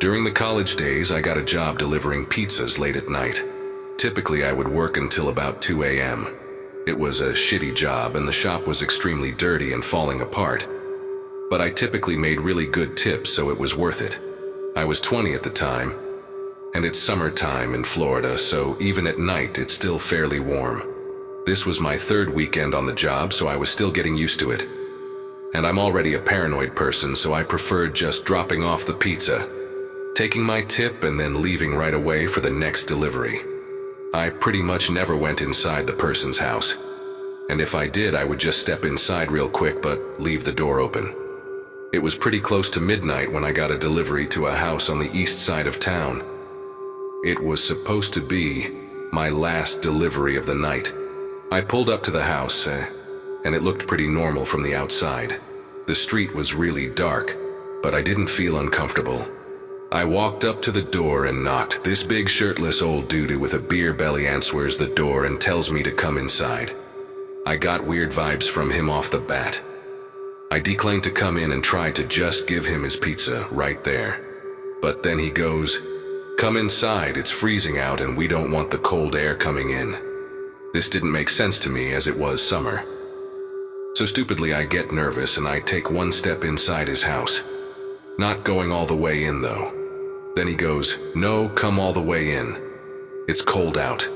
During the college days, I got a job delivering pizzas late at night. Typically, I would work until about 2 a.m. It was a shitty job and the shop was extremely dirty and falling apart. But I typically made really good tips, so it was worth it. I was 20 at the time, and it's summertime in Florida, so even at night it's still fairly warm. This was my third weekend on the job, so I was still getting used to it. And I'm already a paranoid person, so I preferred just dropping off the pizza, taking my tip and then leaving right away for the next delivery. I pretty much never went inside the person's house. And if I did, I would just step inside real quick but leave the door open. It was pretty close to midnight when I got a delivery to a house on the east side of town. It was supposed to be my last delivery of the night. I pulled up to the house, and it looked pretty normal from the outside. The street was really dark, but I didn't feel uncomfortable. I walked up to the door and knocked. This big shirtless old dude with a beer belly answers the door and tells me to come inside. I got weird vibes from him off the bat. I declined to come in and tried to just give him his pizza right there. But then he goes, "Come inside, it's freezing out and we don't want the cold air coming in." This didn't make sense to me as it was summer. So stupidly I get nervous and I take one step inside his house. Not going all the way in though. Then he goes, "No, come all the way in. It's cold out."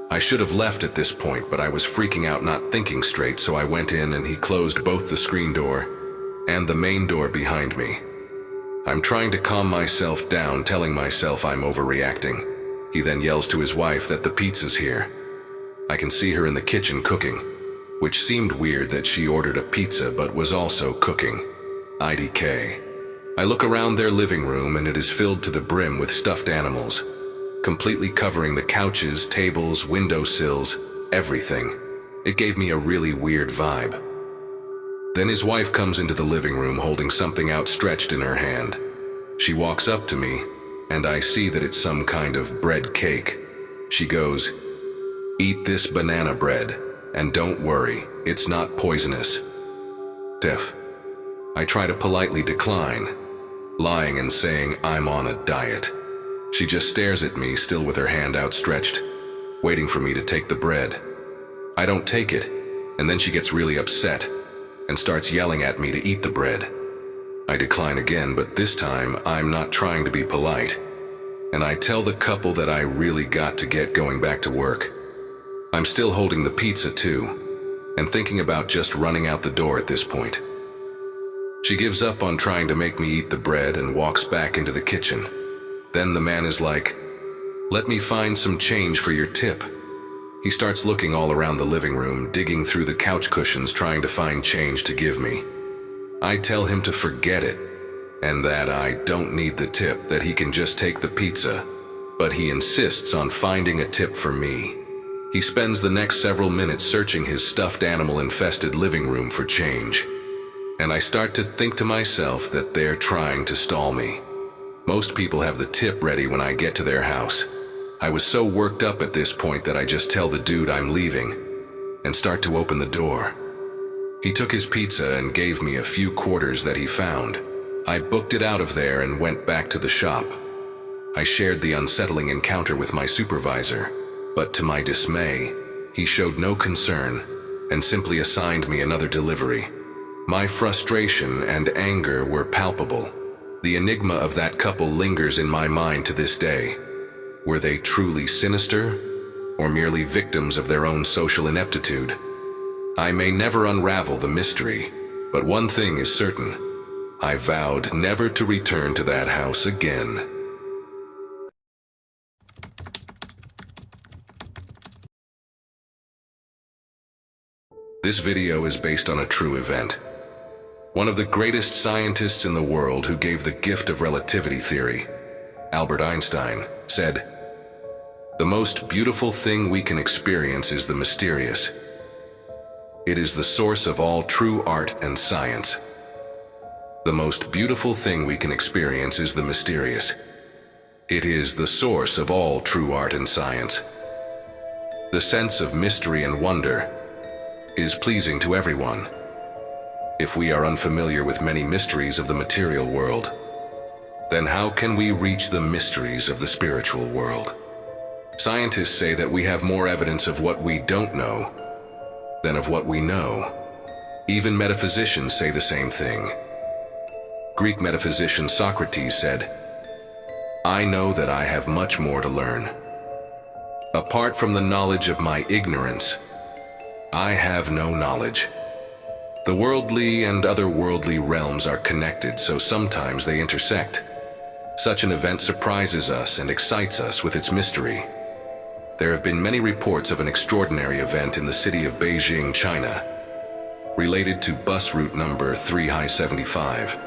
I should have left at this point, but I was freaking out, not thinking straight, so I went in and he closed both the screen door and the main door behind me. I'm trying to calm myself down, telling myself I'm overreacting. He then yells to his wife that the pizza's here. I can see her in the kitchen cooking, which seemed weird that she ordered a pizza but was also cooking. IDK. I look around their living room and it is filled to the brim with stuffed animals, completely covering the couches, tables, windowsills, everything. It gave me a really weird vibe. Then his wife comes into the living room holding something outstretched in her hand. She walks up to me, and I see that it's some kind of bread cake. She goes, "Eat this banana bread, and don't worry, it's not poisonous." Def. I try to politely decline, lying and saying I'm on a diet. She just stares at me, still with her hand outstretched, waiting for me to take the bread. I don't take it, and then she gets really upset and starts yelling at me to eat the bread. I decline again, but this time I'm not trying to be polite, and I tell the couple that I really got to get going back to work. I'm still holding the pizza too, and thinking about just running out the door at this point. She gives up on trying to make me eat the bread and walks back into the kitchen. Then the man is like, "Let me find some change for your tip." He starts looking all around the living room, digging through the couch cushions trying to find change to give me. I tell him to forget it, and that I don't need the tip, that he can just take the pizza, but he insists on finding a tip for me. He spends the next several minutes searching his stuffed animal-infested living room for change, and I start to think to myself that they're trying to stall me. Most people have the tip ready when I get to their house. I was so worked up at this point that I just tell the dude I'm leaving and start to open the door. He took his pizza and gave me a few quarters that he found. I booked it out of there and went back to the shop. I shared the unsettling encounter with my supervisor, but to my dismay, he showed no concern and simply assigned me another delivery. My frustration and anger were palpable. The enigma of that couple lingers in my mind to this day. Were they truly sinister, or merely victims of their own social ineptitude? I may never unravel the mystery, but one thing is certain. I vowed never to return to that house again. This video is based on a true event. One of the greatest scientists in the world who gave the gift of relativity theory, Albert Einstein, said, "The most beautiful thing we can experience is the mysterious. It is the source of all true art and science." The most beautiful thing we can experience is the mysterious. It is the source of all true art and science. The sense of mystery and wonder is pleasing to everyone. If we are unfamiliar with many mysteries of the material world, then how can we reach the mysteries of the spiritual world? Scientists say that we have more evidence of what we don't know than of what we know. Even metaphysicians say the same thing. Greek metaphysician Socrates said, "I know that I have much more to learn. Apart from the knowledge of my ignorance, I have no knowledge." The worldly and otherworldly realms are connected, so sometimes they intersect. Such an event surprises us and excites us with its mystery. There have been many reports of an extraordinary event in the city of Beijing, China, related to bus route number 375.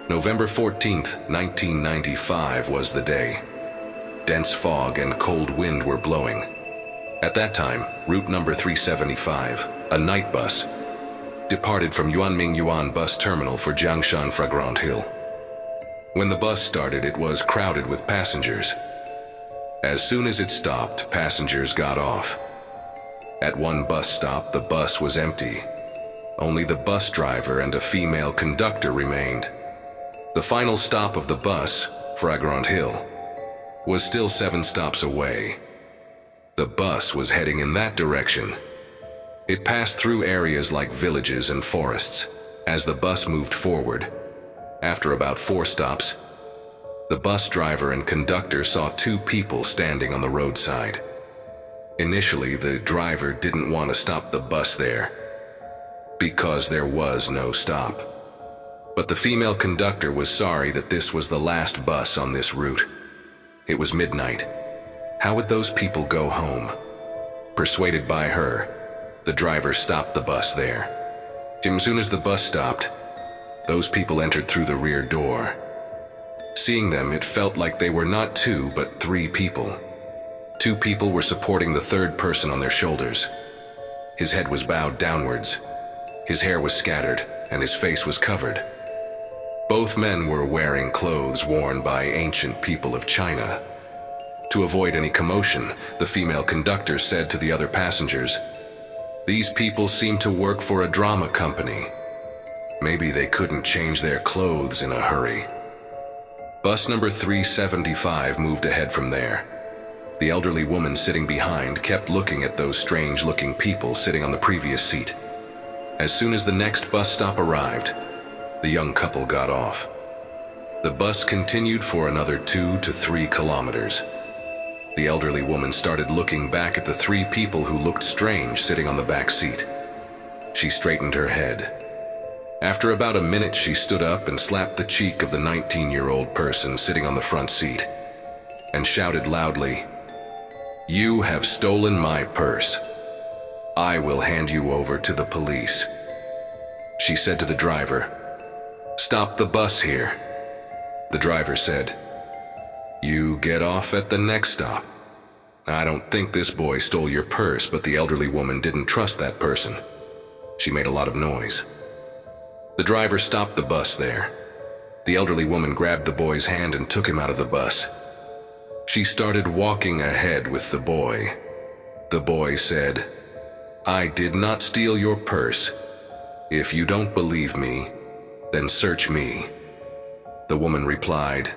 November 14th, 1995 was the day. Dense fog and cold wind were blowing. At that time, route number 375, a night bus, departed from Yuanming Yuan bus terminal for Jiangshan Fragrant Hill. When the bus started, it was crowded with passengers. As soon as it stopped, passengers got off. At one bus stop, the bus was empty. Only the bus driver and a female conductor remained. The final stop of the bus, Fragrant Hill, was still 7 stops away. The bus was heading in that direction. It passed through areas like villages and forests. As the bus moved forward, after about 4 stops, the bus driver and conductor saw 2 people standing on the roadside. Initially, the driver didn't want to stop the bus there, because there was no stop. But the female conductor was sorry that this was the last bus on this route. It was midnight. How would those people go home? Persuaded by her, the driver stopped the bus there. As soon as the bus stopped, those people entered through the rear door. Seeing them, it felt like they were not 2 but 3 people. 2 people were supporting the third person on their shoulders. His head was bowed downwards. His hair was scattered, and his face was covered. Both men were wearing clothes worn by ancient people of China. To avoid any commotion, the female conductor said to the other passengers, "These people seem to work for a drama company. Maybe they couldn't change their clothes in a hurry." Bus number 375 moved ahead from there. The elderly woman sitting behind kept looking at those strange-looking people sitting on the previous seat. As soon as the next bus stop arrived, the young couple got off. The bus continued for another 2 to 3 kilometers. The elderly woman started looking back at the 3 people who looked strange sitting on the back seat. She straightened her head. After about a minute, she stood up and slapped the cheek of the 19-year-old person sitting on the front seat and shouted loudly, "You have stolen my purse. I will hand you over to the police." She said to the driver, "Stop the bus here." The driver said, "You get off at the next stop." I don't think this boy stole your purse, but the elderly woman didn't trust that person. She made a lot of noise. The driver stopped the bus there. The elderly woman grabbed the boy's hand and took him out of the bus. She started walking ahead with the boy. The boy said, "I did not steal your purse. If you don't believe me, then search me." The woman replied,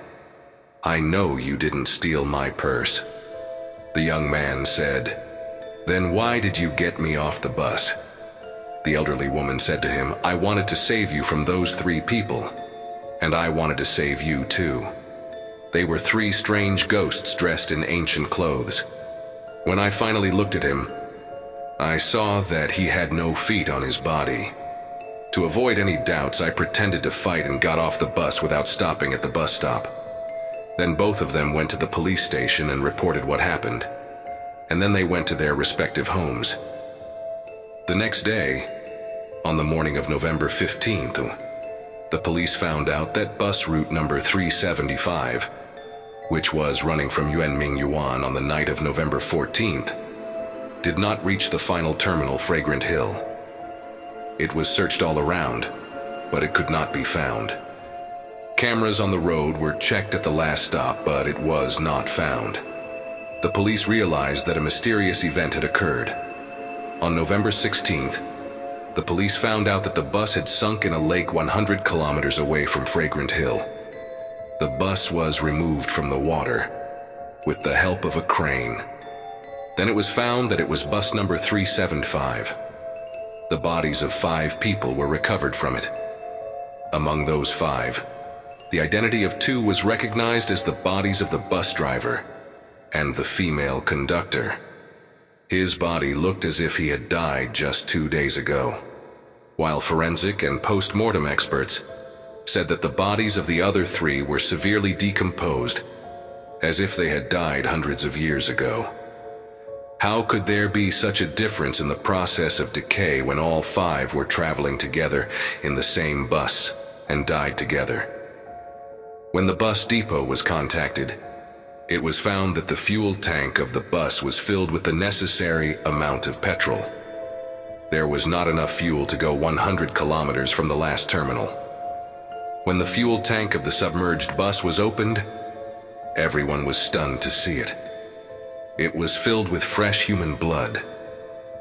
"I know you didn't steal my purse." The young man said, "Then why did you get me off the bus?" The elderly woman said to him, "I wanted to save you from those 3 people, and I wanted to save you too." They were 3 strange ghosts dressed in ancient clothes. When I finally looked at him, I saw that he had no feet on his body. To avoid any doubts, I pretended to fight and got off the bus without stopping at the bus stop. Then both of them went to the police station and reported what happened, and then they went to their respective homes. The next day, on the morning of November 15th, the police found out that bus route number 375, which was running from Yuanming Yuan on the night of November 14th, did not reach the final terminal, Fragrant Hill. It was searched all around, but it could not be found. Cameras on the road were checked at the last stop, but it was not found. The police realized that a mysterious event had occurred. On November 16th, the police found out that the bus had sunk in a lake 100 kilometers away from Fragrant Hill. The bus was removed from the water with the help of a crane. Then it was found that it was bus number 375. The bodies of 5 people were recovered from it. Among those 5, the identity of 2 was recognized as the bodies of the bus driver and the female conductor. His body looked as if he had died just 2 days ago, while forensic and post-mortem experts said that the bodies of the other 3 were severely decomposed, as if they had died hundreds of years ago. How could there be such a difference in the process of decay when all 5 were traveling together in the same bus and died together? When the bus depot was contacted, it was found that the fuel tank of the bus was filled with the necessary amount of petrol. There was not enough fuel to go 100 kilometers from the last terminal. When the fuel tank of the submerged bus was opened, everyone was stunned to see it. It was filled with fresh human blood.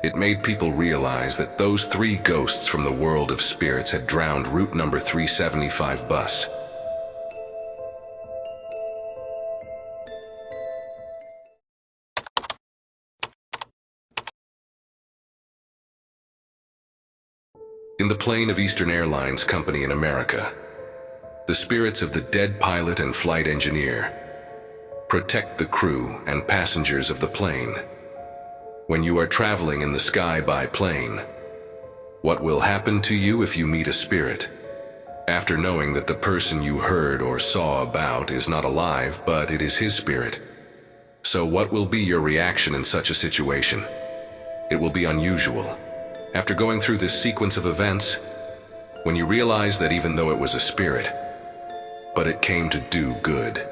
It made people realize that those 3 ghosts from the world of spirits had drowned route number 375 bus. In the plane of Eastern Airlines Company in America, the spirits of the dead pilot and flight engineer protect the crew and passengers of the plane. When you are traveling in the sky by plane, what will happen to you if you meet a spirit? After knowing that the person you heard or saw about is not alive, but it is his spirit. So what will be your reaction in such a situation? It will be unusual. After going through this sequence of events, when you realize that even though it was a spirit, but it came to do good,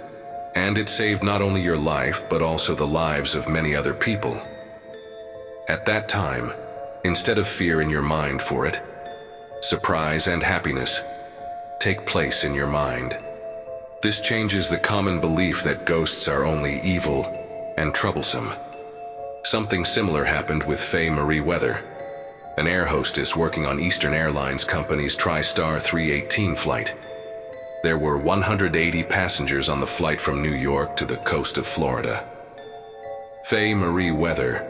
and it saved not only your life, but also the lives of many other people. At that time, instead of fear in your mind for it, surprise and happiness take place in your mind. This changes the common belief that ghosts are only evil and troublesome. Something similar happened with Faye Marie Weather, an air hostess working on Eastern Airlines Company's TriStar 318 flight. There were 180 passengers on the flight from New York to the coast of Florida. Faye Marie Weather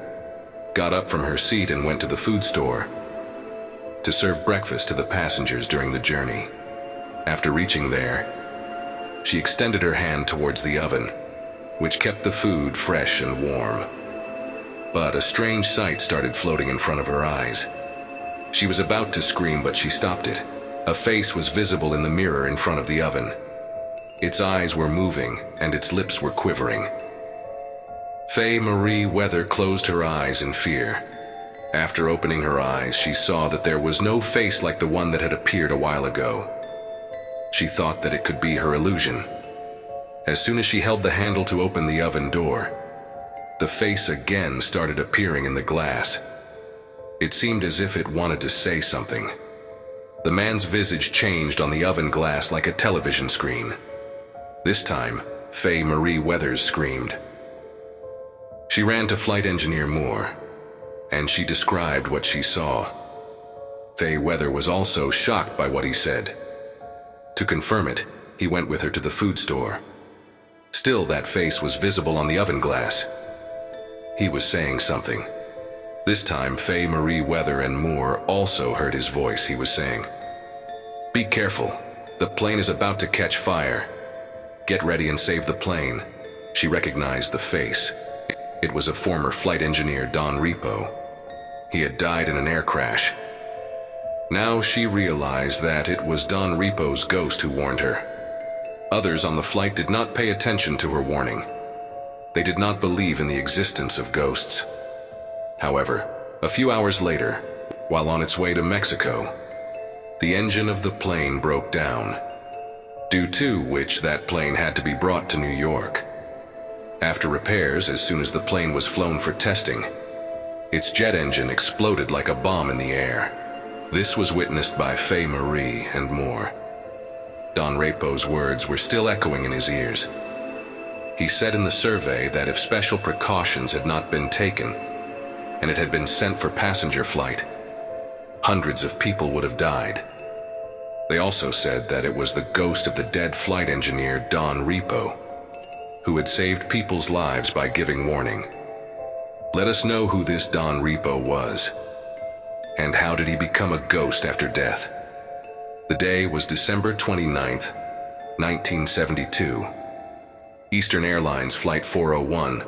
got up from her seat and went to the food store to serve breakfast to the passengers during the journey. After reaching there, she extended her hand towards the oven, which kept the food fresh and warm. But a strange sight started floating in front of her eyes. She was about to scream, but she stopped it. A face was visible in the mirror in front of the oven. Its eyes were moving, and its lips were quivering. Faye Marie Weather closed her eyes in fear. After opening her eyes, she saw that there was no face like the one that had appeared a while ago. She thought that it could be her illusion. As soon as she held the handle to open the oven door, the face again started appearing in the glass. It seemed as if it wanted to say something. The man's visage changed on the oven glass like a television screen. This time, Faye Marie Weathers screamed. She ran to Flight Engineer Moore, and she described what she saw. Faye Weather was also shocked by what he said. To confirm it, he went with her to the food store. Still, that face was visible on the oven glass. He was saying something. This time, Faye Marie Weather and Moore also heard his voice. He was saying, "Be careful. The plane is about to catch fire. Get ready and save the plane." She recognized the face. It was a former flight engineer, Don Repo. He had died in an air crash. Now she realized that it was Don Repo's ghost who warned her. Others on the flight did not pay attention to her warning. They did not believe in the existence of ghosts. However, a few hours later, while on its way to Mexico, the engine of the plane broke down, due to which that plane had to be brought to New York. After repairs, as soon as the plane was flown for testing, its jet engine exploded like a bomb in the air. This was witnessed by Faye Marie and Moore. Don Repo's words were still echoing in his ears. He said in the survey that if special precautions had not been taken, and it had been sent for passenger flight, hundreds of people would have died. They also said that it was the ghost of the dead flight engineer Don Repo, who had saved people's lives by giving warning. Let us know who this Don Repo was, and how did he become a ghost after death? The day was December 29th, 1972. Eastern Airlines Flight 401,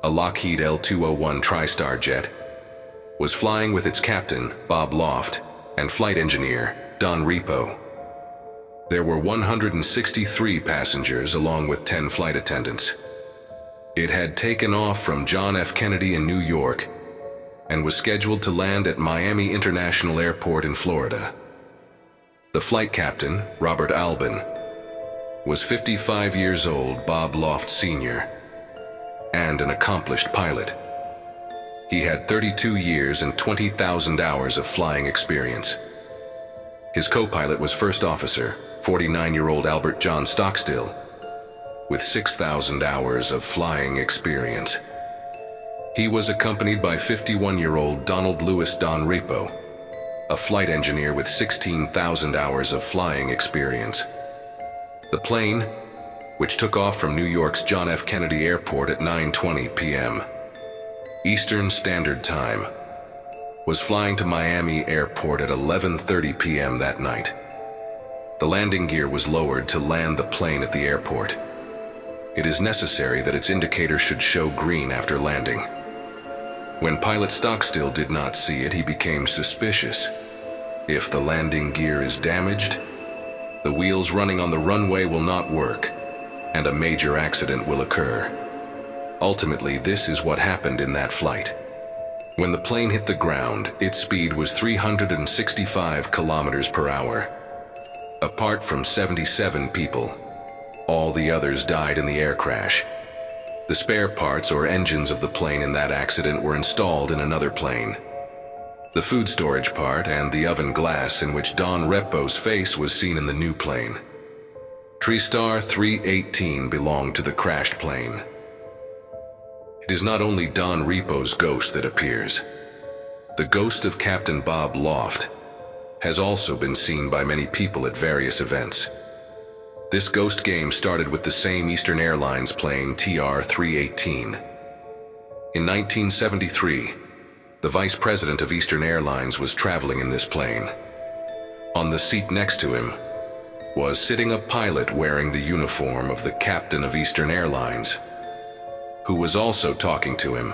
a Lockheed L-201 TriStar jet, was flying with its captain, Bob Loft, and flight engineer, Don Repo. There were 163 passengers along with 10 flight attendants. It had taken off from John F. Kennedy in New York and was scheduled to land at Miami International Airport in Florida. The flight captain, Robert Albin, was 55 years old, Bob Loft Sr., and an accomplished pilot. He had 32 years and 20,000 hours of flying experience. His co-pilot was First Officer, 49-year-old Albert John Stockstill, with 6,000 hours of flying experience. He was accompanied by 51-year-old Donald Lewis Don Repo, a flight engineer with 16,000 hours of flying experience. The plane, which took off from New York's John F. Kennedy Airport at 9:20 p.m. Eastern Standard Time, was flying to Miami Airport at 11:30 p.m. that night. The landing gear was lowered to land the plane at the airport. It is necessary that its indicator should show green after landing. When pilot Stockstill did not see it, he became suspicious. If the landing gear is damaged, the wheels running on the runway will not work, and a major accident will occur. Ultimately, this is what happened in that flight. When the plane hit the ground, its speed was 365 kilometers per hour. Apart from 77 people, all the others died in the air crash. The spare parts or engines of the plane in that accident were installed in another plane. The food storage part and the oven glass in which Don Repo's face was seen in the new plane. TriStar 318 belonged to the crashed plane. It is not only Don Repo's ghost that appears. The ghost of Captain Bob Loft has also been seen by many people at various events. This ghost game started with the same Eastern Airlines plane TR-318. In 1973, the vice president of Eastern Airlines was traveling in this plane. On the seat next to him was sitting a pilot wearing the uniform of the captain of Eastern Airlines, who was also talking to him.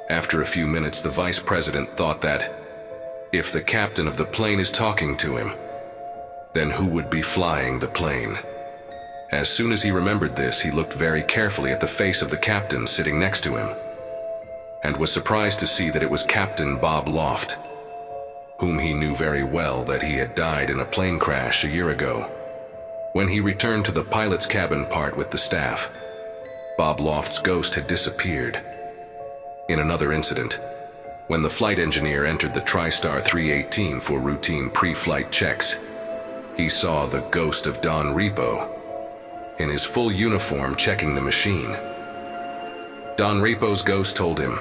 After a few minutes, the vice president thought that if the captain of the plane is talking to him, then who would be flying the plane? As soon as he remembered this, he looked very carefully at the face of the captain sitting next to him, and was surprised to see that it was Captain Bob Loft, whom he knew very well that he had died in a plane crash a year ago. When he returned to the pilot's cabin part with the staff, Bob Loft's ghost had disappeared. In another incident, when the flight engineer entered the TriStar 318 for routine pre-flight checks, he saw the ghost of Don Repo in his full uniform checking the machine. Don Repo's ghost told him,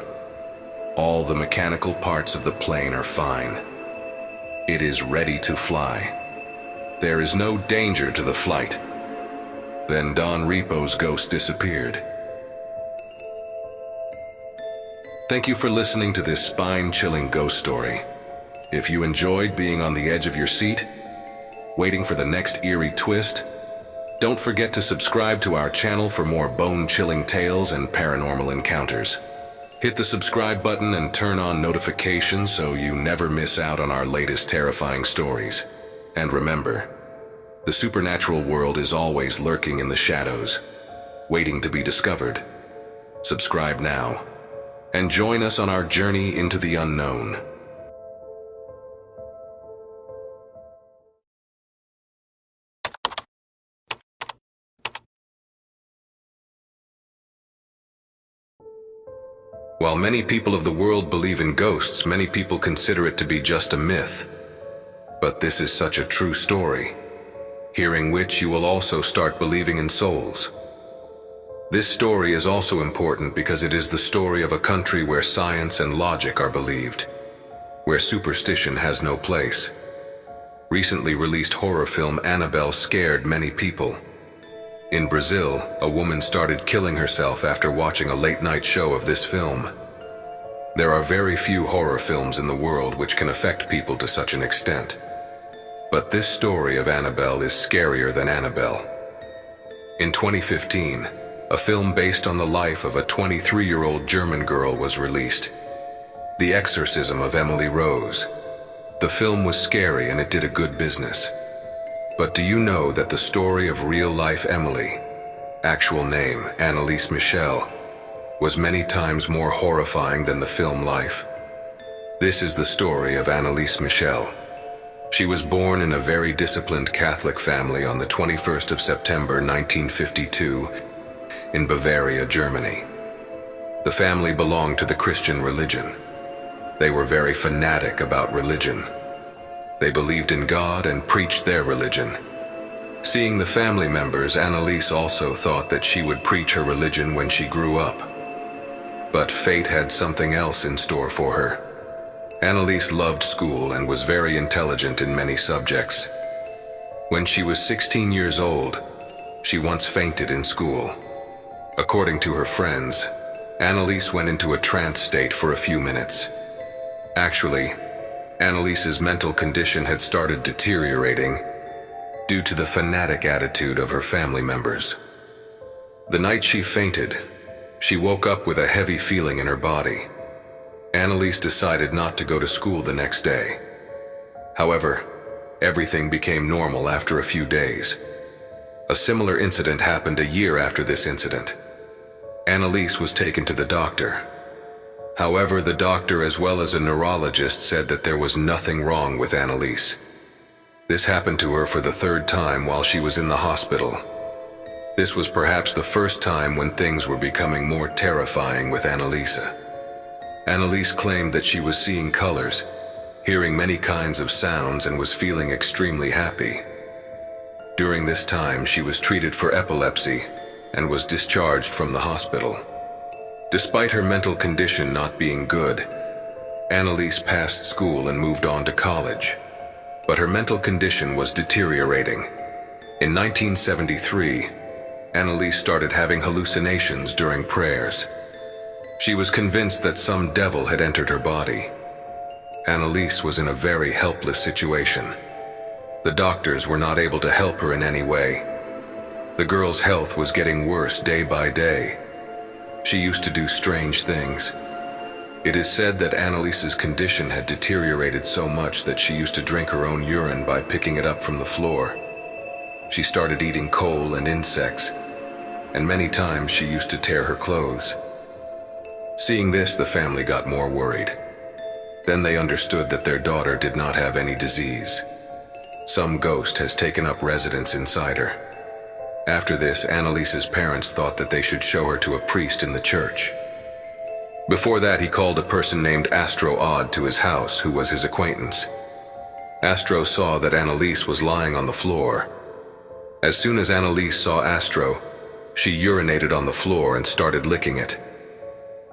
"All the mechanical parts of the plane are fine. It is ready to fly. There is no danger to the flight." Then Don Repo's ghost disappeared. Thank you for listening to this spine-chilling ghost story. If you enjoyed being on the edge of your seat, waiting for the next eerie twist, don't forget to subscribe to our channel for more bone-chilling tales and paranormal encounters. Hit the subscribe button and turn on notifications so you never miss out on our latest terrifying stories. And remember, the supernatural world is always lurking in the shadows, waiting to be discovered. Subscribe now, and join us on our journey into the unknown. While many people of the world believe in ghosts, many people consider it to be just a myth. But this is such a true story, hearing which you will also start believing in souls. This story is also important because it is the story of a country where science and logic are believed, where superstition has no place, Recently released horror film Annabelle scared many people. In Brazil, a woman started killing herself after watching a late-night show of this film. There are very few horror films in the world which can affect people to such an extent. But this story of Annabelle is scarier than Annabelle. In 2015, a film based on the life of a 23-year-old German girl was released. The Exorcism of Emily Rose. The film was scary and it did a good business. But do you know that the story of real-life Emily, actual name Anneliese Michel, was many times more horrifying than the film life? This is the story of Anneliese Michel. She was born in a very disciplined Catholic family on the 21st of September 1952 in Bavaria, Germany. The family belonged to the Christian religion. They were very fanatic about religion. They believed in God and preached their religion. Seeing the family members, Anneliese also thought that she would preach her religion when she grew up. But fate had something else in store for her. Anneliese loved school and was very intelligent in many subjects. When she was 16 years old, she once fainted in school. According to her friends, Anneliese went into a trance state for a few minutes. Actually, Anneliese's mental condition had started deteriorating due to the fanatic attitude of her family members. The night she fainted, she woke up with a heavy feeling in her body. Anneliese decided not to go to school the next day. However, everything became normal after a few days. A similar incident happened a year after this incident. Anneliese was taken to the doctor. However, the doctor as well as a neurologist said that there was nothing wrong with Anneliese. This happened to her for the third time while she was in the hospital. This was perhaps the first time when things were becoming more terrifying with Anneliese. Anneliese claimed that she was seeing colors, hearing many kinds of sounds, and was feeling extremely happy. During this time, she was treated for epilepsy and was discharged from the hospital. Despite her mental condition not being good, Anneliese passed school and moved on to college. But her mental condition was deteriorating. In 1973, Anneliese started having hallucinations during prayers. She was convinced that some devil had entered her body. Anneliese was in a very helpless situation. The doctors were not able to help her in any way. The girl's health was getting worse day by day. She used to do strange things. It is said that Anneliese's condition had deteriorated so much that she used to drink her own urine by picking it up from the floor. She started eating coal and insects, and many times she used to tear her clothes. Seeing this, the family got more worried. Then they understood that their daughter did not have any disease. Some ghost has taken up residence inside her. After this, Anneliese's parents thought that they should show her to a priest in the church. Before that, he called a person named Astro Odd to his house, who was his acquaintance. Astro saw that Anneliese was lying on the floor. As soon as Anneliese saw Astro, she urinated on the floor and started licking it.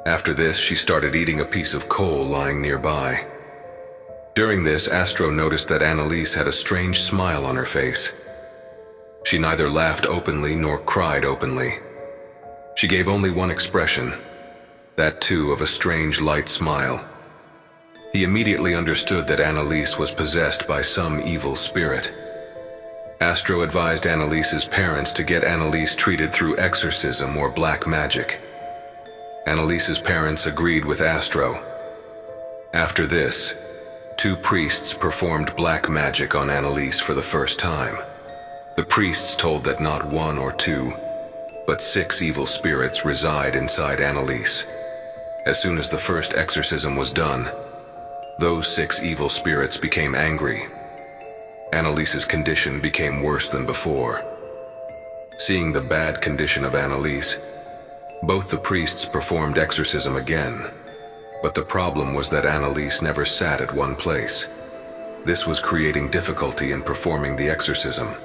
After this, she started eating a piece of coal lying nearby. During this, Astro noticed that Anneliese had a strange smile on her face. She neither laughed openly nor cried openly. She gave only one expression, that too of a strange light smile. He immediately understood that Anneliese was possessed by some evil spirit. Astro advised Anneliese's parents to get Anneliese treated through exorcism or black magic. Anneliese's parents agreed with Astro. After this, 2 priests performed black magic on Anneliese for the first time. The priests told that not 1 or 2, but 6 evil spirits reside inside Anneliese. As soon as the first exorcism was done, those 6 evil spirits became angry. Anneliese's condition became worse than before. Seeing the bad condition of Anneliese, both the priests performed exorcism again, but the problem was that Anneliese never sat at one place. This was creating difficulty in performing the exorcism.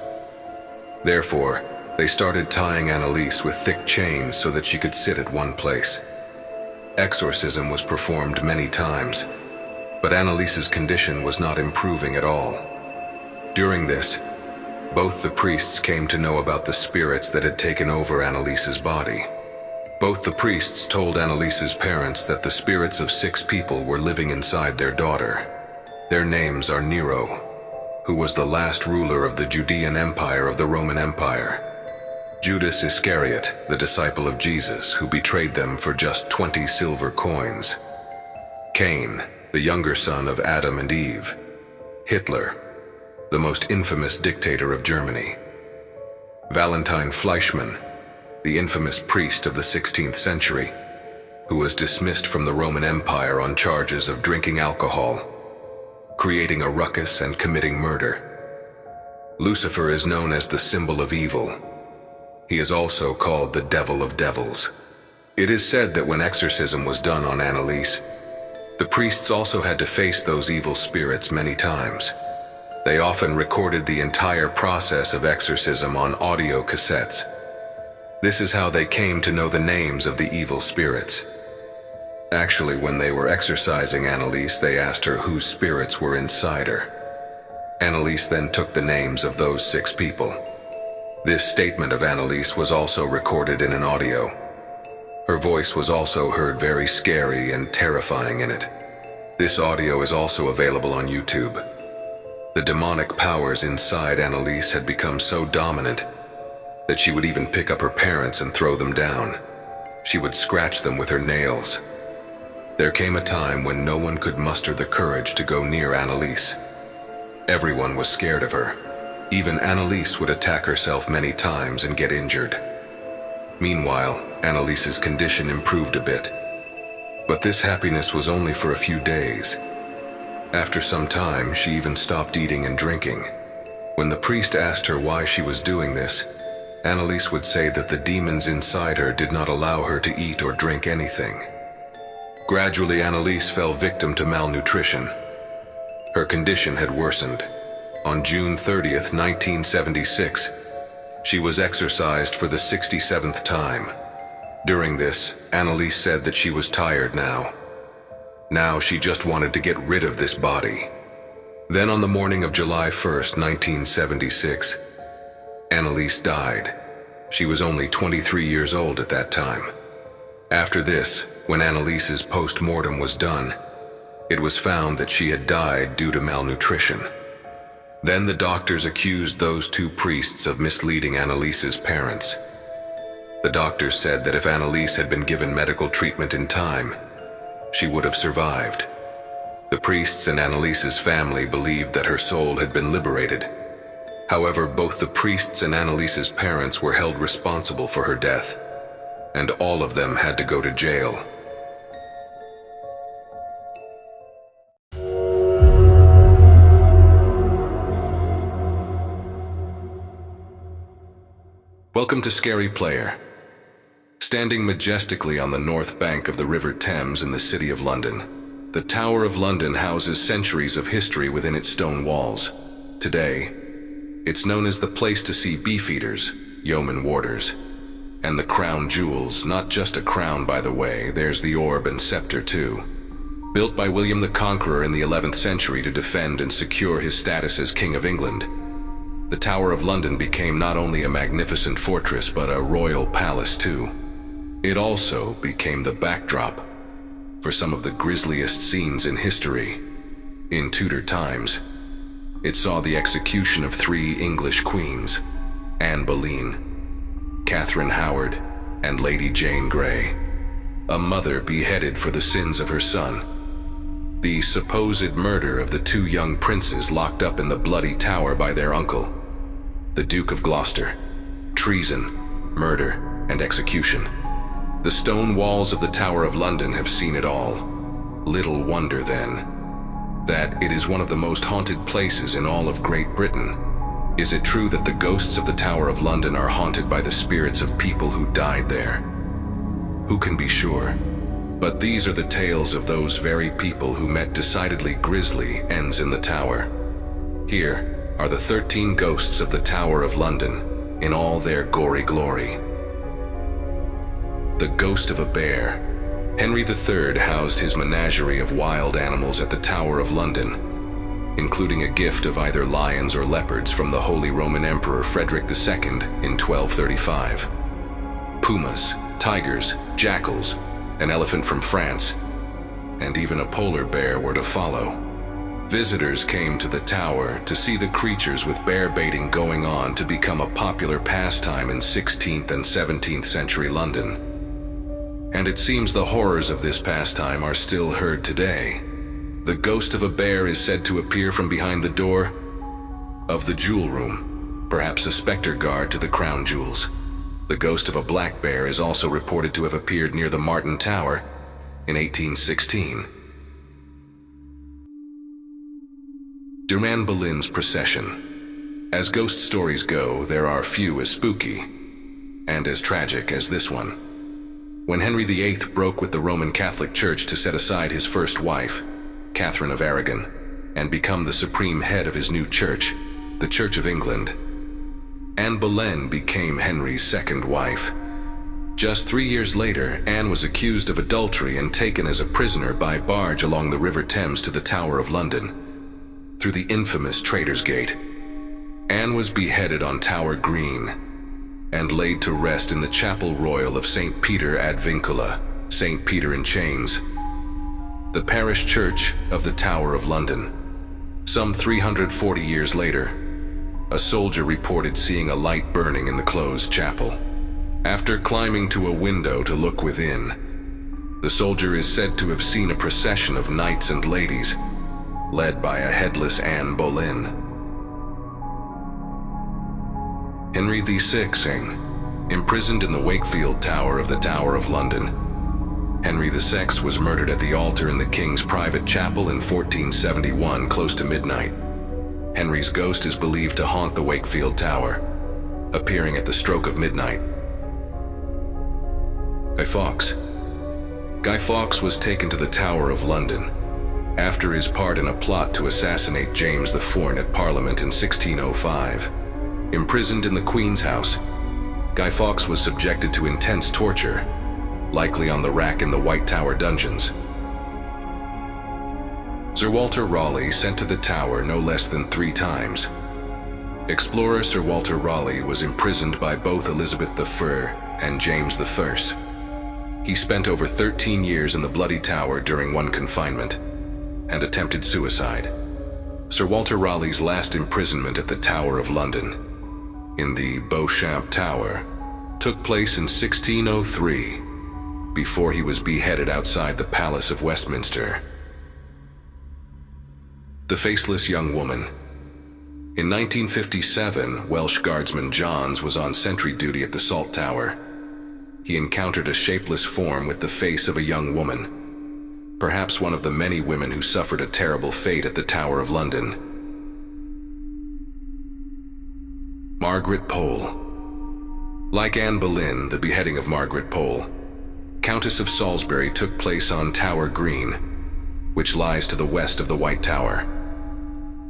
Therefore, they started tying Anneliese with thick chains so that she could sit at one place. Exorcism was performed many times, but Anneliese's condition was not improving at all. During this, both the priests came to know about the spirits that had taken over Anneliese's body. Both the priests told Anneliese's parents that the spirits of 6 people were living inside their daughter. Their names are Nero, who was the last ruler of the Judean Empire of the Roman Empire; Judas Iscariot, the disciple of Jesus, who betrayed them for just 20 silver coins; Cain, the younger son of Adam and Eve; Hitler, the most infamous dictator of Germany; Valentine Fleischmann, the infamous priest of the 16th century, who was dismissed from the Roman Empire on charges of drinking alcohol, creating a ruckus and committing murder. Lucifer is known as the symbol of evil. He is also called the devil of devils. It is said that when exorcism was done on Anneliese, the priests also had to face those evil spirits many times. They often recorded the entire process of exorcism on audio cassettes. This is how they came to know the names of the evil spirits. Actually, when they were exorcising Anneliese, they asked her whose spirits were inside her. Anneliese then took the names of those 6 people. This statement of Anneliese was also recorded in an audio. Her voice was also heard very scary and terrifying in it. This audio is also available on YouTube. The demonic powers inside Anneliese had become so dominant that she would even pick up her parents and throw them down. She would scratch them with her nails. There came a time when no one could muster the courage to go near Anneliese. Everyone was scared of her. Even Anneliese would attack herself many times and get injured. Meanwhile, Anneliese's condition improved a bit. But this happiness was only for a few days. After some time, she even stopped eating and drinking. When the priest asked her why she was doing this, Anneliese would say that the demons inside her did not allow her to eat or drink anything. Gradually, Anneliese fell victim to malnutrition. Her condition had worsened. On June 30th, 1976, she was exorcised for the 67th time. During this, Anneliese said that she was tired now. Now she just wanted to get rid of this body. Then on the morning of July 1st, 1976, Anneliese died. She was only 23 years old at that time. After this, when Anneliese's post-mortem was done, it was found that she had died due to malnutrition. Then the doctors accused those 2 priests of misleading Anneliese's parents. The doctors said that if Anneliese had been given medical treatment in time, she would have survived. The priests and Anneliese's family believed that her soul had been liberated. However, both the priests and Anneliese's parents were held responsible for her death, and all of them had to go to jail. Welcome to Scary Player. Standing majestically on the north bank of the River Thames in the City of London, the Tower of London houses centuries of history within its stone walls. Today, it's known as the place to see beefeaters, yeoman warders, and the crown jewels. Not just a crown, by the way, there's the orb and scepter too. Built by William the Conqueror in the 11th century to defend and secure his status as King of England, the Tower of London became not only a magnificent fortress but a royal palace too. It also became the backdrop for some of the grisliest scenes in history. In Tudor times, it saw the execution of 3 English queens, Anne Boleyn, Catherine Howard, and Lady Jane Grey. A mother beheaded for the sins of her son. The supposed murder of the 2 young princes locked up in the bloody tower by their uncle, the Duke of Gloucester. Treason, murder, and execution. The stone walls of the Tower of London have seen it all. Little wonder, then, that it is one of the most haunted places in all of Great Britain. Is it true that the ghosts of the Tower of London are haunted by the spirits of people who died there? Who can be sure? But these are the tales of those very people who met decidedly grisly ends in the tower. Here are the 13 ghosts of the Tower of London in all their gory glory. The ghost of a bear. Henry III housed his menagerie of wild animals at the Tower of London. including a gift of either lions or leopards from the Holy Roman Emperor Frederick II in 1235. Pumas, tigers, jackals, an elephant from France, and even a polar bear were to follow. Visitors came to the tower to see the creatures, with bear baiting going on to become a popular pastime in 16th and 17th century London. And it seems the horrors of this pastime are still heard today. The ghost of a bear is said to appear from behind the door of the jewel room, perhaps a specter guard to the crown jewels. The ghost of a black bear is also reported to have appeared near the Martin Tower in 1816. Anne Boleyn's procession. As ghost stories go, there are few as spooky and as tragic as this one. When Henry VIII broke with the Roman Catholic Church to set aside his first wife, Catherine of Aragon, and become the supreme head of his new church, the Church of England, Anne Boleyn became Henry's second wife. Just 3 years later, Anne was accused of adultery and taken as a prisoner by barge along the River Thames to the Tower of London, through the infamous Traitor's Gate. Anne was beheaded on Tower Green and laid to rest in the Chapel Royal of St. Peter ad Vincula, St. Peter in Chains, the parish church of the Tower of London. Some 340 years later, a soldier reported seeing a light burning in the closed chapel. After climbing to a window to look within, the soldier is said to have seen a procession of knights and ladies, led by a headless Anne Boleyn. Henry VI, imprisoned in the Wakefield Tower of the Tower of London. Henry VI was murdered at the altar in the king's private chapel in 1471, close to midnight. Henry's ghost is believed to haunt the Wakefield Tower, appearing at the stroke of midnight. Guy Fawkes was taken to the Tower of London after his part in a plot to assassinate James IV at Parliament in 1605. Imprisoned in the Queen's house, Guy Fawkes was subjected to intense torture, likely on the rack in the White Tower dungeons. Sir Walter Raleigh sent to the Tower no less than 3 times. Explorer Sir Walter Raleigh was imprisoned by both Elizabeth I and James I. He spent over 13 years in the Bloody Tower during one confinement and attempted suicide. Sir Walter Raleigh's last imprisonment at the Tower of London, in the Beauchamp Tower, took place in 1603, before he was beheaded outside the Palace of Westminster. The Faceless Young Woman. In 1957, Welsh Guardsman Johns was on sentry duty at the Salt Tower. He encountered a shapeless form with the face of a young woman, perhaps one of the many women who suffered a terrible fate at the Tower of London. Margaret Pole. Like Anne Boleyn, the beheading of Margaret Pole, Countess of Salisbury, took place on Tower Green, which lies to the west of the White Tower.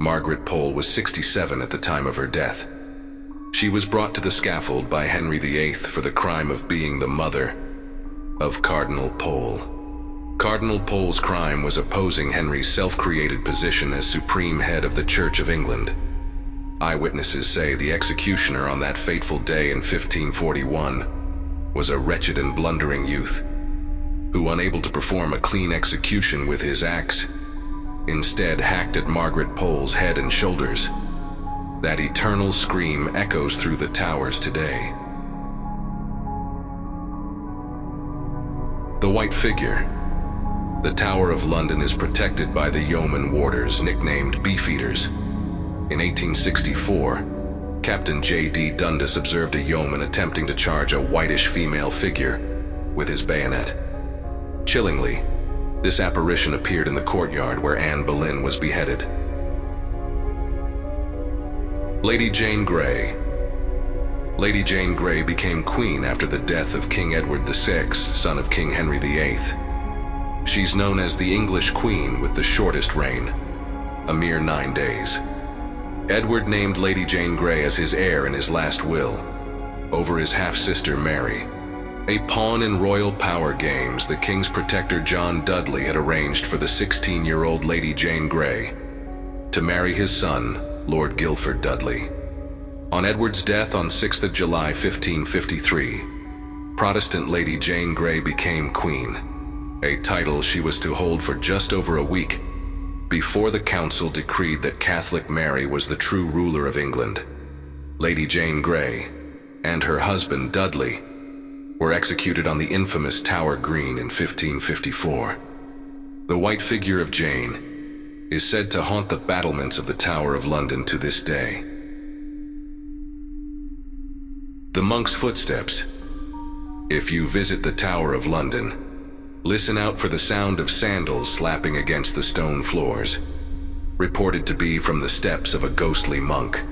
Margaret Pole was 67 at the time of her death. She was brought to the scaffold by Henry VIII for the crime of being the mother of Cardinal Pole. Cardinal Pole's crime was opposing Henry's self-created position as supreme head of the Church of England. Eyewitnesses say the executioner on that fateful day in 1541 was a wretched and blundering youth who, unable to perform a clean execution with his axe, instead hacked at Margaret Pole's head and shoulders. That eternal scream echoes through the towers today. The White Figure. The Tower of London is protected by the yeoman warders nicknamed Beefeaters. In 1864, Captain J.D. Dundas observed a yeoman attempting to charge a whitish female figure with his bayonet. Chillingly, this apparition appeared in the courtyard where Anne Boleyn was beheaded. Lady Jane Grey. Lady Jane Grey became queen after the death of King Edward VI, son of King Henry VIII. She's known as the English Queen with the shortest reign, a mere 9 days. Edward named Lady Jane Grey as his heir in his last will, over his half-sister Mary. A pawn in royal power games, the king's protector John Dudley had arranged for the 16-year-old Lady Jane Grey to marry his son, Lord Guildford Dudley. On Edward's death on 6th of July 1553, Protestant Lady Jane Grey became Queen, a title she was to hold for just over a week before the council decreed that Catholic Mary was the true ruler of England. Lady Jane Grey and her husband Dudley were executed on the infamous Tower Green in 1554. The white figure of Jane is said to haunt the battlements of the Tower of London to this day. The monk's footsteps. If you visit the Tower of London, listen out for the sound of sandals slapping against the stone floors, reported to be from the steps of a ghostly monk.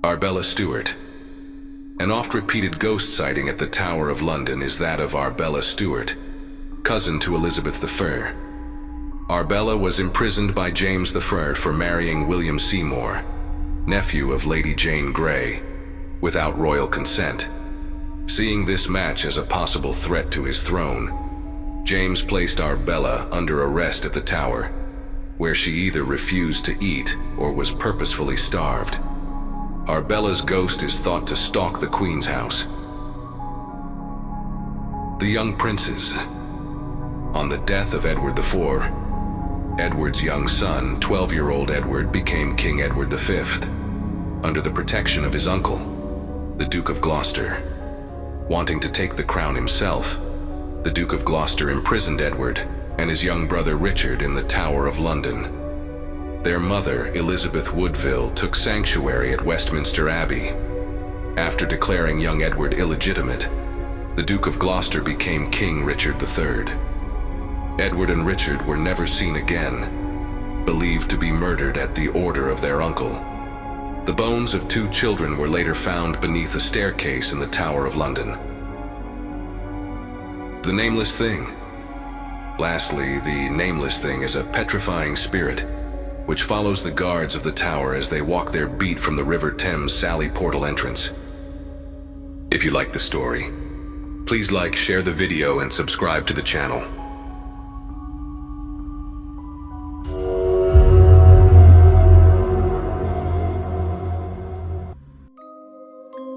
Arbella Stewart. An oft-repeated ghost sighting at the Tower of London is that of Arbella Stewart, cousin to Elizabeth I. Arbella was imprisoned by James I for marrying William Seymour, nephew of Lady Jane Grey, without royal consent. Seeing this match as a possible threat to his throne, James placed Arbella under arrest at the Tower, where she either refused to eat or was purposefully starved. Arbella's ghost is thought to stalk the Queen's house. The young princes. On the death of Edward IV, Edward's young son, 12-year-old Edward, became King Edward V, under the protection of his uncle, the Duke of Gloucester. Wanting to take the crown himself, the Duke of Gloucester imprisoned Edward and his young brother Richard in the Tower of London. Their mother, Elizabeth Woodville, took sanctuary at Westminster Abbey. After declaring young Edward illegitimate, the Duke of Gloucester became King Richard III. Edward and Richard were never seen again, believed to be murdered at the order of their uncle. The bones of 2 children were later found beneath a staircase in the Tower of London. The Nameless Thing. Lastly, the Nameless Thing is a petrifying spirit which follows the guards of the tower as they walk their beat from the River Thames Sally Portal entrance. If you like the story, please like, share the video, and subscribe to the channel.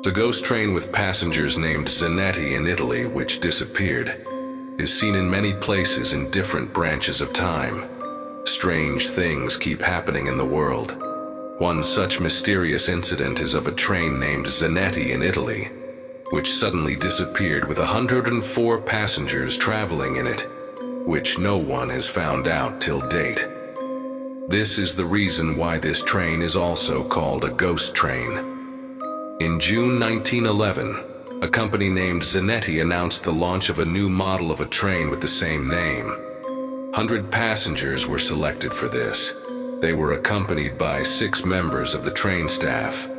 The ghost train with passengers named Zanetti in Italy, which disappeared, is seen in many places in different branches of time. Strange things keep happening in the world. One such mysterious incident is of a train named Zanetti in Italy, which suddenly disappeared with 104 passengers traveling in it, which no one has found out till date. This is the reason why this train is also called a ghost train. In June 1911, a company named Zanetti announced the launch of a new model of a train with the same name. 100 passengers were selected for this. They were accompanied by 6 members of the train staff.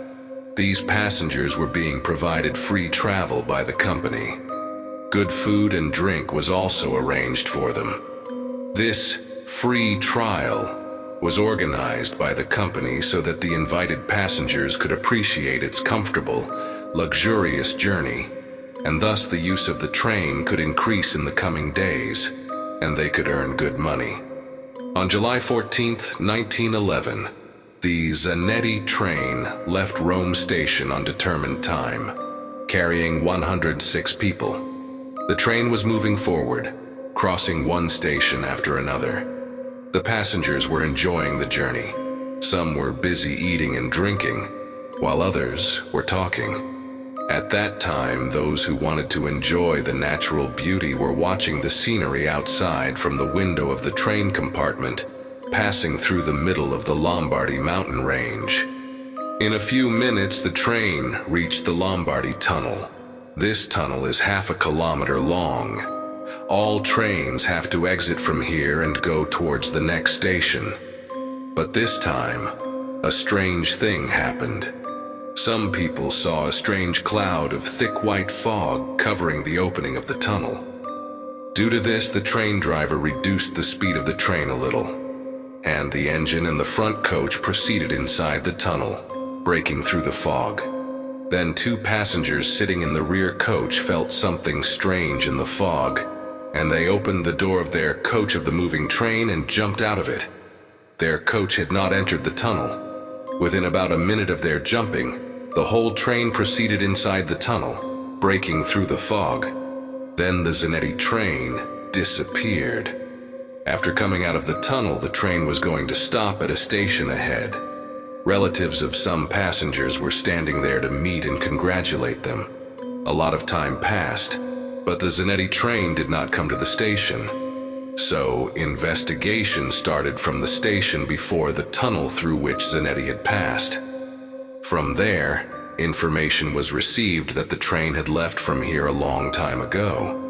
These passengers were being provided free travel by the company. Good food and drink was also arranged for them. This free trial was organized by the company so that the invited passengers could appreciate its comfortable, luxurious journey, and thus the use of the train could increase in the coming days, and they could earn good money. On July 14, 1911, the Zanetti train left Rome Station on determined time, carrying 106 people. The train was moving forward, crossing one station after another. The passengers were enjoying the journey. Some were busy eating and drinking, while others were talking. At that time, those who wanted to enjoy the natural beauty were watching the scenery outside from the window of the train compartment, passing through the middle of the Lombardy mountain range. In a few minutes, the train reached the Lombardy Tunnel. This tunnel is half a kilometer long. All trains have to exit from here and go towards the next station. But this time, a strange thing happened. Some people saw a strange cloud of thick white fog covering the opening of the tunnel. Due to this, the train driver reduced the speed of the train a little, and the engine and the front coach proceeded inside the tunnel, breaking through the fog. Then 2 passengers sitting in the rear coach felt something strange in the fog, and they opened the door of their coach of the moving train and jumped out of it. Their coach had not entered the tunnel. Within about a minute of their jumping, the whole train proceeded inside the tunnel, breaking through the fog. Then the Zanetti train disappeared. After coming out of the tunnel, the train was going to stop at a station ahead. Relatives of some passengers were standing there to meet and congratulate them. A lot of time passed, but the Zanetti train did not come to the station. So, investigation started from the station before the tunnel through which Zanetti had passed. From there, information was received that the train had left from here a long time ago.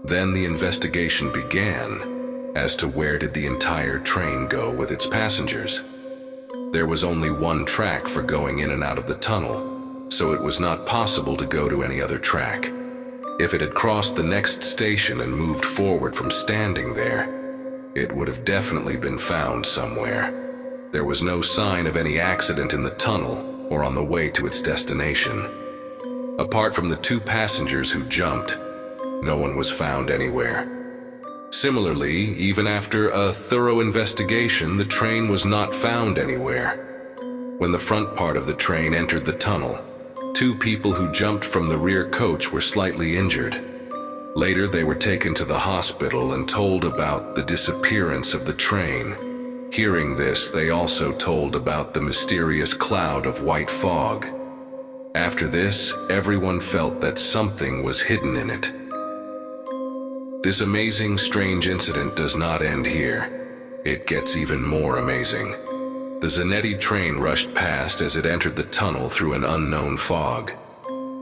Then the investigation began as to where did the entire train go with its passengers. There was only one track for going in and out of the tunnel, so it was not possible to go to any other track. If it had crossed the next station and moved forward from standing there, it would have definitely been found somewhere. There was no sign of any accident in the tunnel or on the way to its destination. Apart from the 2 passengers who jumped, no one was found anywhere. Similarly, even after a thorough investigation, the train was not found anywhere. When the front part of the train entered the tunnel, 2 people who jumped from the rear coach were slightly injured. Later, they were taken to the hospital and told about the disappearance of the train. Hearing this, they also told about the mysterious cloud of white fog. After this, everyone felt that something was hidden in it. This amazing, strange incident does not end here. It gets even more amazing. The Zanetti train rushed past as it entered the tunnel through an unknown fog.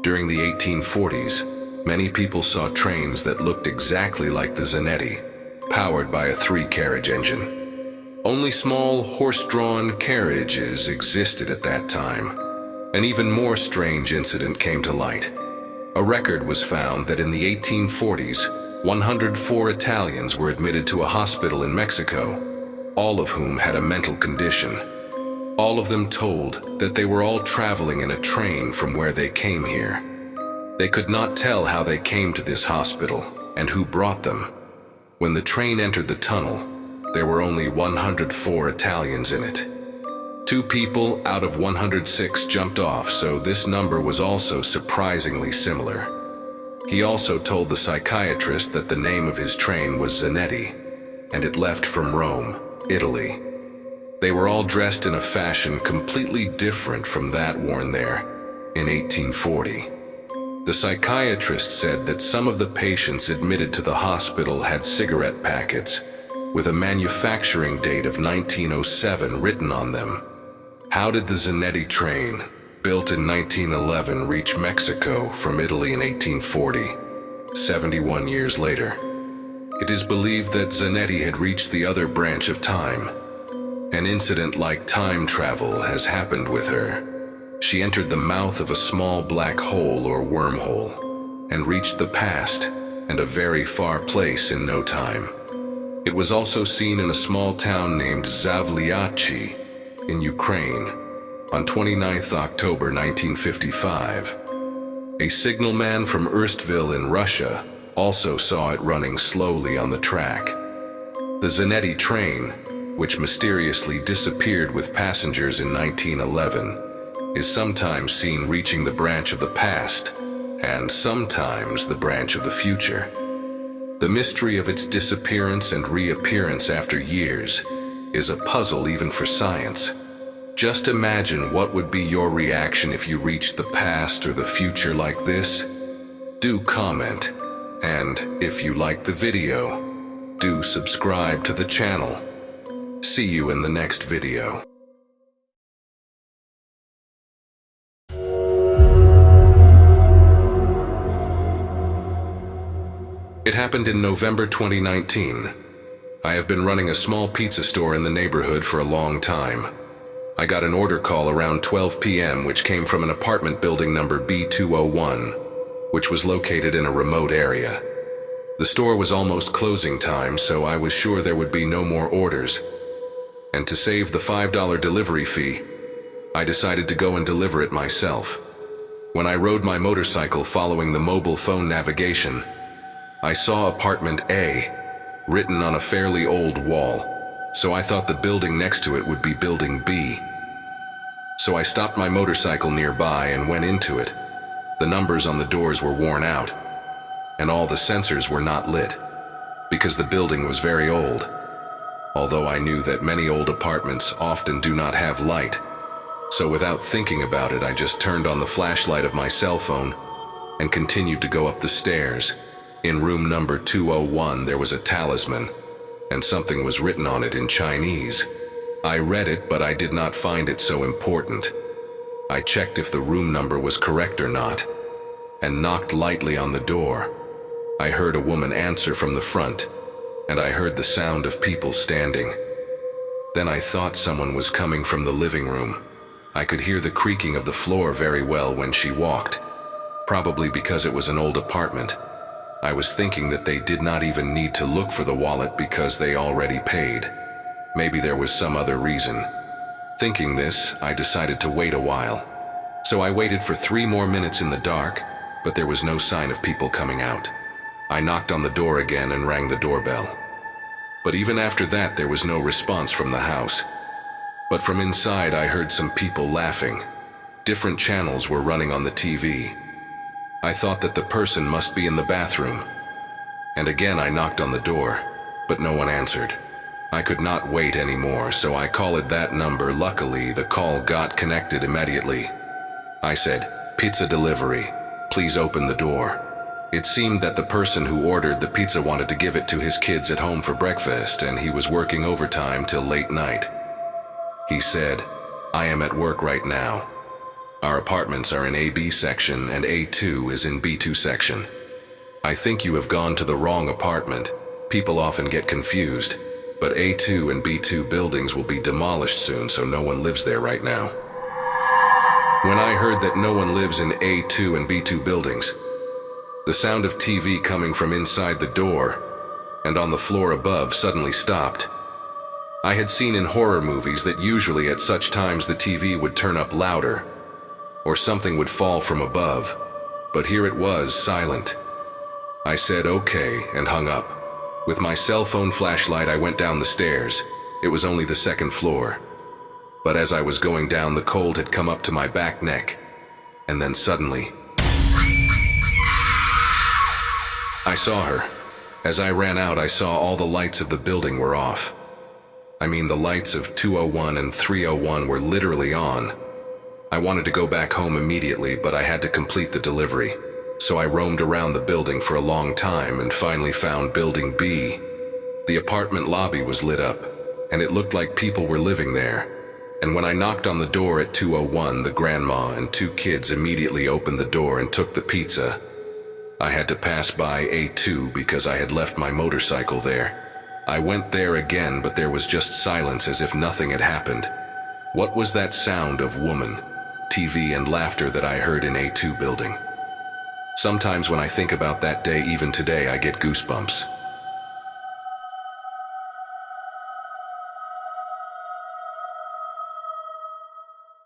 During the 1840s, many people saw trains that looked exactly like the Zanetti, powered by a 3-carriage engine. Only small, horse-drawn carriages existed at that time. An even more strange incident came to light. A record was found that in the 1840s, 104 Italians were admitted to a hospital in Mexico, all of whom had a mental condition. All of them told that they were all traveling in a train from where they came here. They could not tell how they came to this hospital and who brought them. When the train entered the tunnel, there were only 104 Italians in it. 2 people out of 106 jumped off, so this number was also surprisingly similar. He also told the psychiatrist that the name of his train was Zanetti, and it left from Rome, Italy. They were all dressed in a fashion completely different from that worn there in 1840. The psychiatrist said that some of the patients admitted to the hospital had cigarette packets with a manufacturing date of 1907 written on them. How did the Zanetti train, built in 1911, reach Mexico from Italy in 1840, 71 years later? It is believed that Zanetti had reached the other branch of time. An incident like time travel has happened with her. She entered the mouth of a small black hole or wormhole and reached the past and a very far place in no time. It was also seen in a small town named Zavliachi in Ukraine on 29th October 1955. A signalman from Erstville in Russia also saw it running slowly on the track. The Zanetti train, which mysteriously disappeared with passengers in 1911, is sometimes seen reaching the branch of the past and sometimes the branch of the future. The mystery of its disappearance and reappearance after years is a puzzle even for science. Just imagine what would be your reaction if you reached the past or the future like this. Do comment. And if you liked the video, do subscribe to the channel. See you in the next video. It happened in November 2019. I have been running a small pizza store in the neighborhood for a long time. I got an order call around 12 p.m. which came from an apartment building number B201, which was located in a remote area. The store was almost closing time, so I was sure there would be no more orders. And to save the $5 delivery fee, I decided to go and deliver it myself. When I rode my motorcycle following the mobile phone navigation, I saw apartment A written on a fairly old wall, so I thought the building next to it would be Building B. So I stopped my motorcycle nearby and went into it. The numbers on the doors were worn out, and all the sensors were not lit, because the building was very old. Although I knew that many old apartments often do not have light, so without thinking about it, I just turned on the flashlight of my cell phone and continued to go up the stairs. In room number 201, there was a talisman, and something was written on it in Chinese. I read it, but I did not find it so important. I checked if the room number was correct or not, and knocked lightly on the door. I heard a woman answer from the front, and I heard the sound of people standing. Then I thought someone was coming from the living room. I could hear the creaking of the floor very well when she walked, probably because it was an old apartment. I was thinking that they did not even need to look for the wallet because they already paid. Maybe there was some other reason. Thinking this, I decided to wait a while. So I waited for 3 more minutes in the dark, but there was no sign of people coming out. I knocked on the door again and rang the doorbell. But even after that, there was no response from the house. But from inside, I heard some people laughing. Different channels were running on the TV. I thought that the person must be in the bathroom. And again, I knocked on the door, but no one answered. I could not wait anymore, so I called that number. Luckily, the call got connected immediately. I said, "Pizza delivery. Please open the door." It seemed that the person who ordered the pizza wanted to give it to his kids at home for breakfast, and he was working overtime till late night. He said, "I am at work right now. Our apartments are in AB section and A2 is in B2 section. I think you have gone to the wrong apartment. People often get confused, but A2 and B2 buildings will be demolished soon, so no one lives there right now." When I heard that no one lives in A2 and B2 buildings, the sound of TV coming from inside the door and on the floor above suddenly stopped. I had seen in horror movies that usually at such times the TV would turn up louder, or something would fall from above, but here it was silent. I said okay and hung up. With my cell phone flashlight, I went down the stairs. It was only the 2nd floor. But as I was going down, the cold had come up to my back neck, and then suddenly, I saw her. As I ran out, I saw all the lights of the building were off. I mean, the lights of 201 and 301 were literally on. I wanted to go back home immediately, but I had to complete the delivery. So I roamed around the building for a long time and finally found Building B. The apartment lobby was lit up, and it looked like people were living there. And when I knocked on the door at 201, the grandma and 2 kids immediately opened the door and took the pizza. I had to pass by A2 because I had left my motorcycle there. I went there again, but there was just silence as if nothing had happened. What was that sound of woman, TV, and laughter that I heard in A2 building? Sometimes when I think about that day, even today, I get goosebumps.